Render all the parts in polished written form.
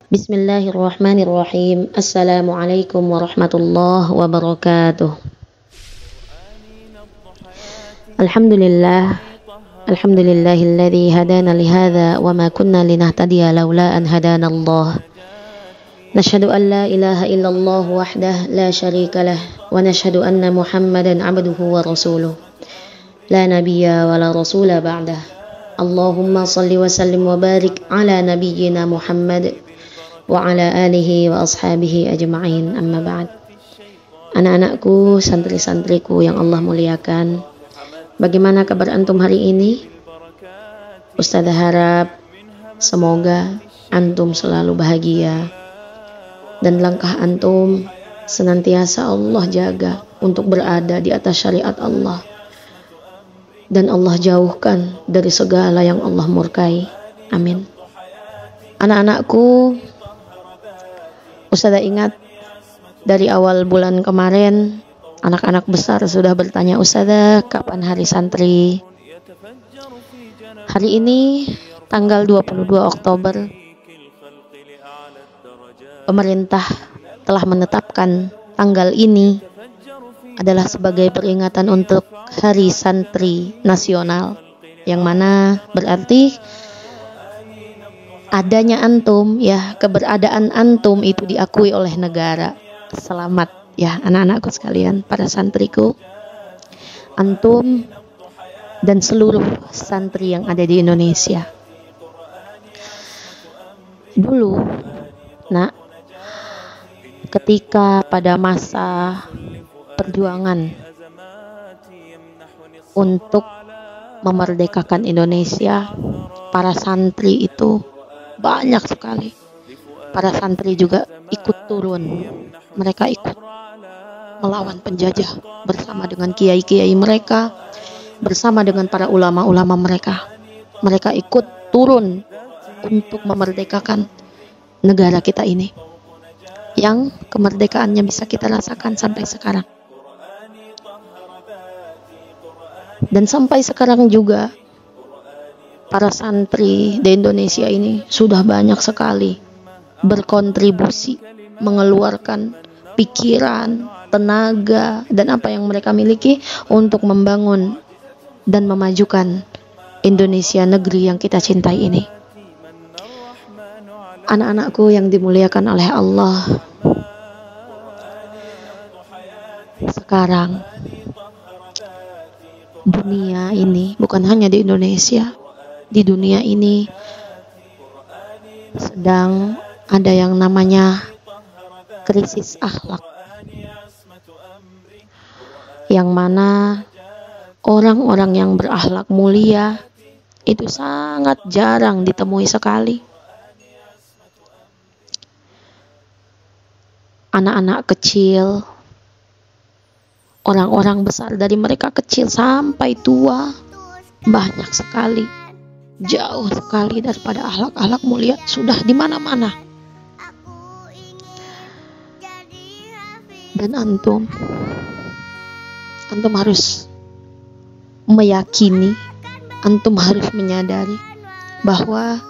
Bismillahirrahmanirrahim. Assalamualaikum warahmatullahi wabarakatuh. Alhamdulillah. Alhamdulillahilladzi hadana lihadza wa ma kunna linahtadiya laula an hadana Allah. Nashhadu an la ilaha illallah wahdah la syarika lah wa nashhadu anna Muhammadan abduhu wa rasuluh. La nabiyya wa la rasula ba'dah. Allahumma salli wa sallim wa barik ala nabiyyina Muhammad wa ala alihi wa ashabihi ajma'in, amma ba'd. Anak-anakku, santri-santriku yang Allah muliakan, bagaimana kabar antum hari ini? Ustazah harap semoga antum selalu bahagia dan langkah antum senantiasa Allah jaga untuk berada di atas syariat Allah, dan Allah jauhkan dari segala yang Allah murkai. Amin. Anak-anakku, Ustazah ingat dari awal bulan kemarin anak-anak besar sudah bertanya, Ustazah kapan hari santri? Hari ini tanggal 22 Oktober pemerintah telah menetapkan tanggal ini adalah sebagai peringatan untuk Hari Santri Nasional, yang mana berarti adanya antum, ya, keberadaan antum itu diakui oleh negara. Selamat ya anak-anakku sekalian, para santriku, antum dan seluruh santri yang ada di Indonesia. Dulu, nak, ketika pada masa perjuangan untuk memerdekakan Indonesia, para santri itu banyak sekali. Para santri juga ikut turun. Mereka ikut melawan penjajah bersama dengan kiai-kiai mereka, bersama dengan para ulama-ulama mereka. Mereka ikut turun untuk memerdekakan negara kita ini, yang kemerdekaannya bisa kita rasakan sampai sekarang. Dan sampai sekarang juga para santri di Indonesia ini sudah banyak sekali berkontribusi, mengeluarkan pikiran, tenaga, dan apa yang mereka miliki untuk membangun dan memajukan Indonesia, negeri yang kita cintai ini. Anak-anakku yang dimuliakan oleh Allah, sekarang dunia ini, bukan hanya di Indonesia, di dunia ini sedang ada yang namanya krisis akhlak, yang mana orang-orang yang berakhlak mulia itu sangat jarang ditemui sekali. Anak-anak kecil, orang-orang besar, dari mereka kecil sampai tua, banyak sekali, jauh sekali daripada akhlak-akhlak mulia sudah di mana-mana. Dan antum harus meyakini, antum harus menyadari bahwa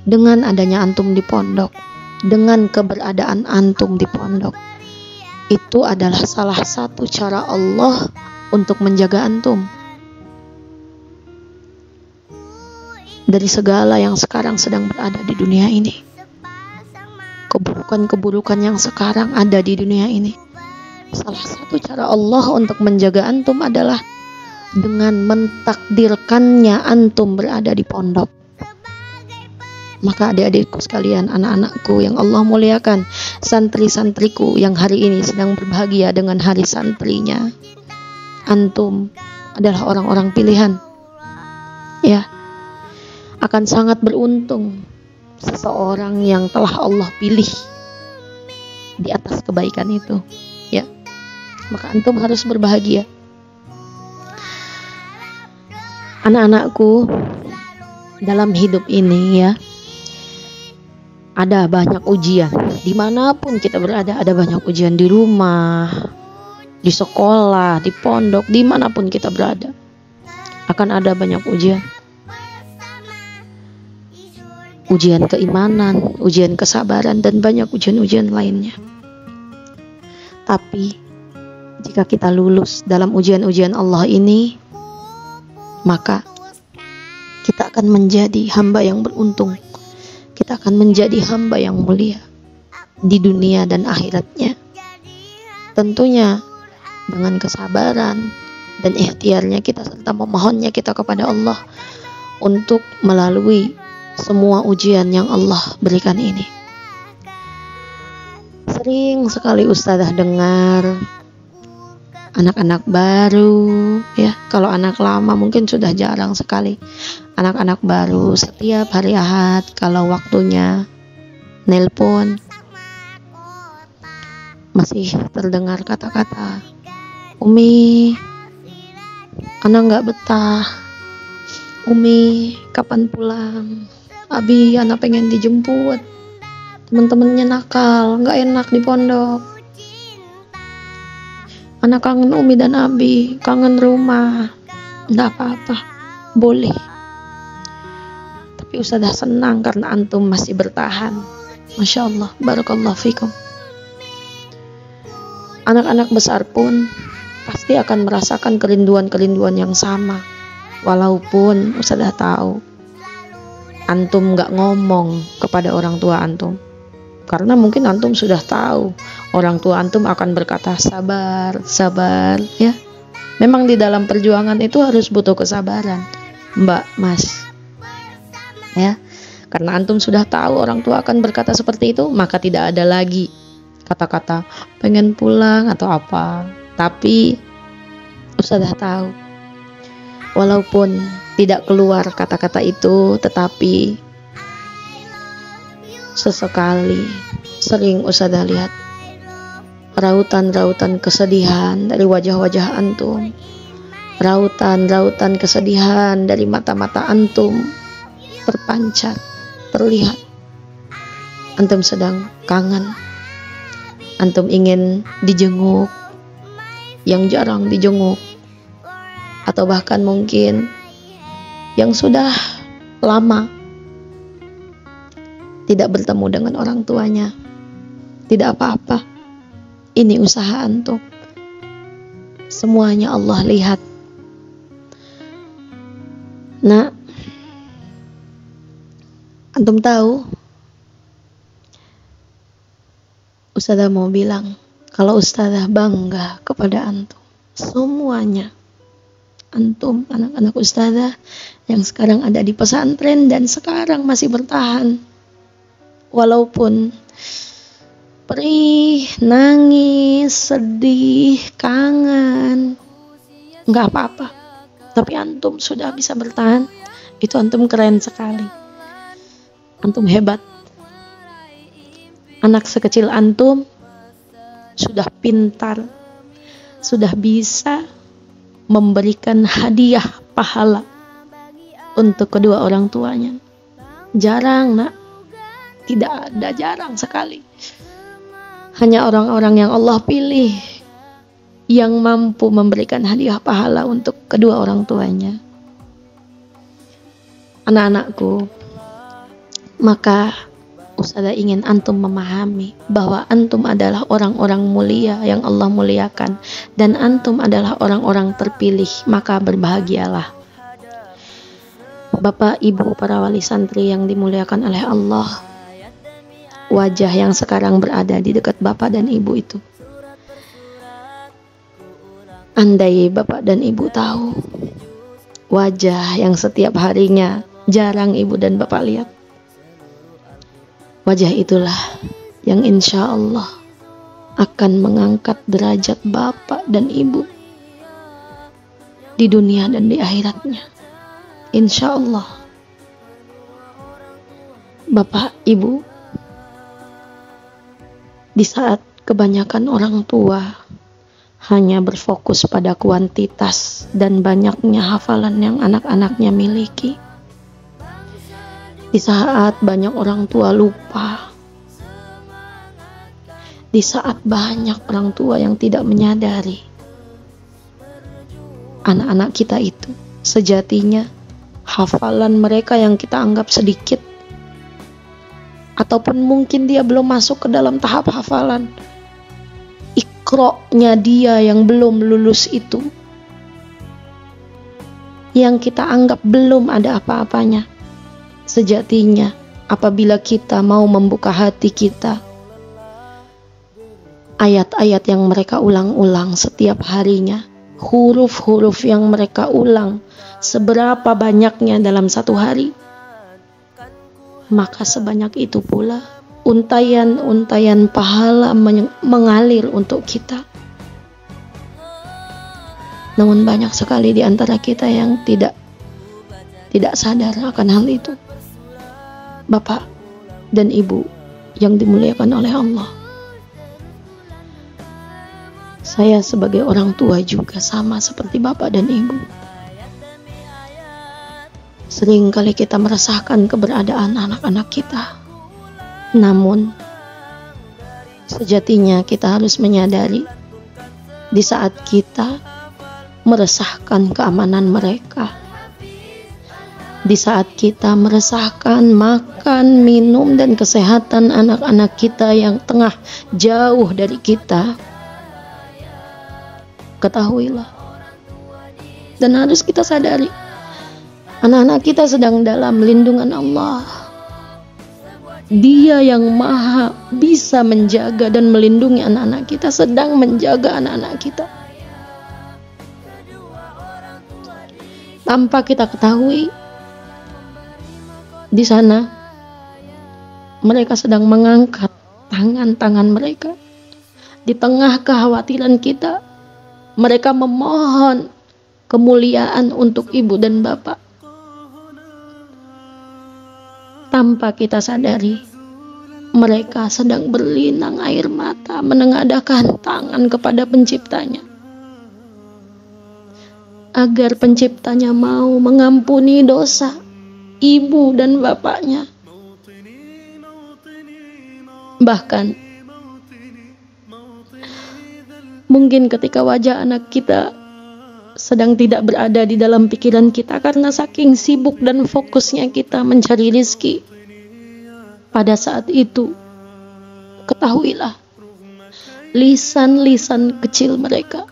dengan adanya antum di pondok, dengan keberadaan antum di pondok, itu adalah salah satu cara Allah untuk menjaga antum dari segala yang sekarang sedang berada di dunia ini. Keburukan-keburukan yang sekarang ada di dunia ini, salah satu cara Allah untuk menjaga antum adalah dengan mentakdirkannya antum berada di pondok. Maka adik-adikku sekalian, anak-anakku yang Allah muliakan, santri-santriku yang hari ini sedang berbahagia dengan hari santrinya, antum adalah orang-orang pilihan. Ya, akan sangat beruntung seseorang yang telah Allah pilih di atas kebaikan itu. Ya, maka antum harus berbahagia. Anak-anakku, dalam hidup ini ya, ada banyak ujian. Dimanapun kita berada, ada banyak ujian. Di rumah, di sekolah, di pondok, dimanapun kita berada, akan ada banyak ujian. ujian keimanan, ujian kesabaran, dan banyak ujian-ujian lainnya. Tapi jika kita lulus dalam ujian-ujian Allah ini, maka kita akan menjadi hamba yang beruntung. Kita akan menjadi hamba yang mulia di dunia dan akhiratnya. Tentunya dengan kesabaran dan ikhtiarnya kita serta memohonnya kita kepada Allah untuk melalui semua ujian yang Allah berikan ini. Sering sekali ustazah dengar anak-anak baru, ya, kalau anak lama mungkin sudah jarang sekali. Anak-anak baru setiap hari Ahad kalau waktunya nelpon masih terdengar kata-kata, "Umi, anak nggak betah. Umi, kapan pulang? Abi, anak pengen dijemput. Teman-temannya nakal, nggak enak di pondok. Anak kangen Umi dan Abi, kangen rumah." Nggak apa-apa, boleh. Tapi ustazah senang karena antum masih bertahan. Masya Allah, barakallahu fikum. Anak-anak besar pun pasti akan merasakan kerinduan-kerinduan yang sama. Walaupun ustazah tahu antum gak ngomong kepada orang tua antum, karena mungkin antum sudah tahu orang tua antum akan berkata sabar, sabar, ya. Memang di dalam perjuangan itu harus butuh kesabaran, Mbak, Mas, ya. Karena antum sudah tahu orang tua akan berkata seperti itu, maka tidak ada lagi kata-kata pengen pulang atau apa. Tapi ustazah tahu walaupun tidak keluar kata-kata itu, tetapi sesekali sering ustazah lihat rautan-rautan kesedihan dari wajah-wajah antum, rautan-rautan kesedihan dari mata-mata antum terpancar, terlihat antum sedang kangen, antum ingin dijenguk yang jarang dijenguk, atau bahkan mungkin yang sudah lama tidak bertemu dengan orang tuanya. Tidak apa-apa, ini usaha antum, semuanya Allah lihat. Nah, antum tahu, ustazah mau bilang kalau ustazah bangga kepada antum semuanya. Antum, anak-anak ustazah yang sekarang ada di pesantren dan sekarang masih bertahan, walaupun perih, nangis, sedih, kangen, nggak apa-apa, tapi antum sudah bisa bertahan. Itu antum keren sekali, antum hebat. Anak sekecil antum sudah pintar, sudah bisa memberikan hadiah pahala untuk kedua orang tuanya. Jarang, nak, tidak ada, jarang sekali. Hanya orang-orang yang Allah pilih yang mampu memberikan hadiah pahala untuk kedua orang tuanya. Anak-anakku, maka ustazah ingin antum memahami bahwa antum adalah orang-orang mulia yang Allah muliakan, dan antum adalah orang-orang terpilih, maka berbahagialah. Bapak, Ibu, para wali santri yang dimuliakan oleh Allah, wajah yang sekarang berada di dekat Bapak dan Ibu itu, andai Bapak dan Ibu tahu wajah yang setiap harinya jarang Ibu dan Bapak lihat, wajah itulah yang insya Allah akan mengangkat derajat Bapak dan Ibu di dunia dan di akhiratnya. Insya Allah. Bapak, Ibu, di saat kebanyakan orang tua hanya berfokus pada kuantitas dan banyaknya hafalan yang anak-anaknya miliki, di saat banyak orang tua lupa, di saat banyak orang tua yang tidak menyadari anak-anak kita itu sejatinya hafalan mereka yang kita anggap sedikit ataupun mungkin dia belum masuk ke dalam tahap hafalan. Iqra-nya dia yang belum lulus itu, yang kita anggap belum ada apa-apanya. Sejatinya apabila kita mau membuka hati kita, ayat-ayat yang mereka ulang-ulang setiap harinya, huruf-huruf yang mereka ulang seberapa banyaknya dalam satu hari, maka sebanyak itu pula untayan-untayan pahala mengalir untuk kita. Namun banyak sekali di antara kita yang tidak sadar akan hal itu. Bapak dan Ibu yang dimuliakan oleh Allah, saya sebagai orang tua juga sama seperti Bapak dan Ibu. Seringkali kita meresahkan keberadaan anak-anak kita. Namun, sejatinya kita harus menyadari di saat kita meresahkan keamanan mereka, di saat kita meresahkan makan, minum, dan kesehatan anak-anak kita yang tengah jauh dari kita, ketahuilah dan harus kita sadari, anak-anak kita sedang dalam lindungan Allah. Dia yang maha bisa menjaga dan melindungi anak-anak kita, sedang menjaga anak-anak kita. Tanpa kita ketahui, di sana mereka sedang mengangkat tangan-tangan mereka. Di tengah kekhawatiran kita, mereka memohon kemuliaan untuk ibu dan bapak. Tanpa kita sadari, mereka sedang berlinang air mata menengadahkan tangan kepada penciptanya, agar penciptanya mau mengampuni dosa ibu dan bapaknya. Bahkan mungkin ketika wajah anak kita sedang tidak berada di dalam pikiran kita karena saking sibuk dan fokusnya kita mencari rizki, pada saat itu ketahuilah, lisan-lisan kecil mereka,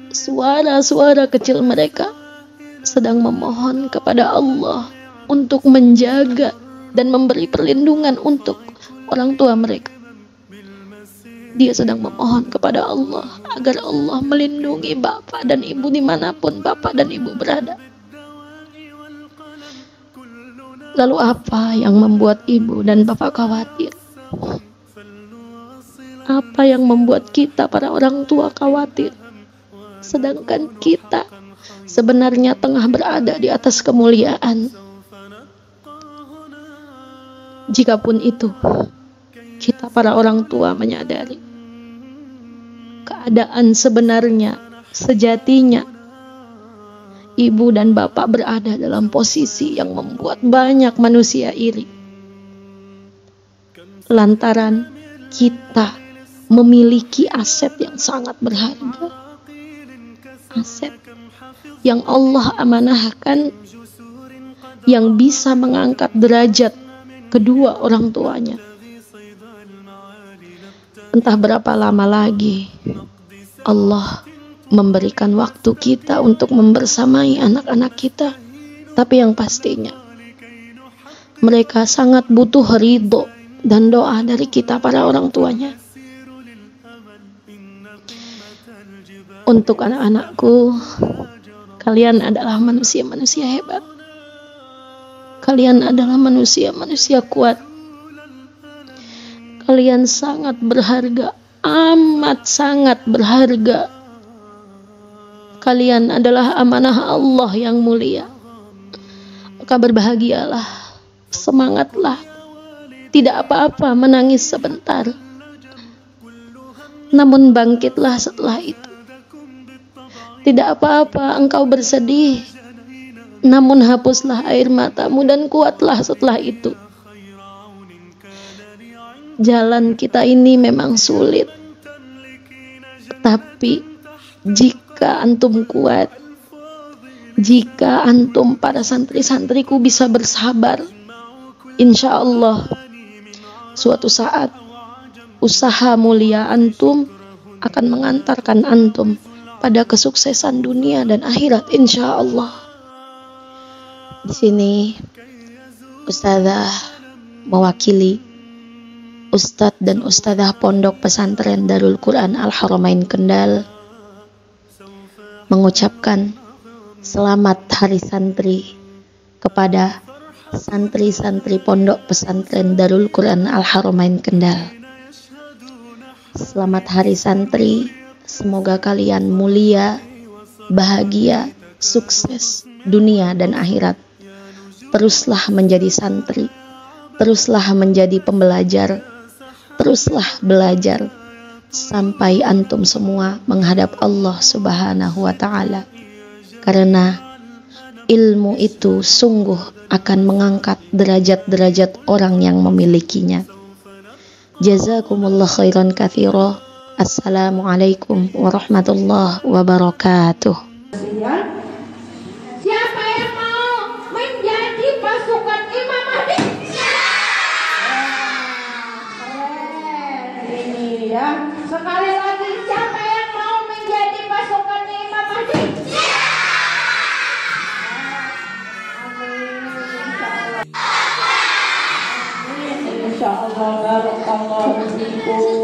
suara-suara kecil mereka sedang memohon kepada Allah untuk menjaga dan memberi perlindungan untuk orang tua mereka. Dia sedang memohon kepada Allah agar Allah melindungi bapak dan ibu dimanapun bapak dan ibu berada. Lalu apa yang membuat ibu dan bapak khawatir? Apa yang membuat kita para orang tua khawatir? Sedangkan kita sebenarnya tengah berada di atas kemuliaan. Jikapun itu, kita para orang tua menyadari keadaan sebenarnya, sejatinya ibu dan bapak berada dalam posisi yang membuat banyak manusia iri. Lantaran kita memiliki aset yang sangat berharga, aset yang Allah amanahkan, yang bisa mengangkat derajat kedua orang tuanya. Entah berapa lama lagi Allah memberikan waktu kita untuk membersamai anak-anak kita, tapi yang pastinya mereka sangat butuh ridho dan doa dari kita para orang tuanya. Untuk anak-anakku, kalian adalah manusia-manusia hebat. Kalian adalah manusia-manusia kuat. Kalian sangat berharga, amat sangat berharga. Kalian adalah amanah Allah yang mulia. Maka berbahagialah, semangatlah. Tidak apa-apa menangis sebentar, namun bangkitlah setelah itu. Tidak apa-apa engkau bersedih, namun hapuslah air matamu dan kuatlah setelah itu. Jalan kita ini memang sulit, tapi jika antum kuat, jika antum para santri-santriku bisa bersabar, insya Allah Suatu saat usaha mulia antum akan mengantarkan antum pada kesuksesan dunia dan akhirat insya Allah. Di sini Ustazah mewakili Ustadz dan Ustazah Pondok Pesantren Darul Quran Al-Haramain Kendal mengucapkan selamat Hari Santri kepada santri-santri Pondok Pesantren Darul Quran Al-Haramain Kendal. Selamat Hari Santri, semoga kalian mulia, bahagia, sukses dunia dan akhirat. Teruslah menjadi santri, teruslah menjadi pembelajar, teruslah belajar sampai antum semua menghadap Allah Subhanahu wa Ta'ala, karena ilmu itu sungguh akan mengangkat derajat-derajat orang yang memilikinya. Jazakumullah khairan katsira. Assalamualaikum warahmatullahi wabarakatuh. Siapa yang mau menjadi pasukan Imam Mahdi? Ini ya. Sekali lagi, siapa yang mau menjadi pasukan Imam Mahdi? Amin. Insyaallah. Barakallahu fiikum.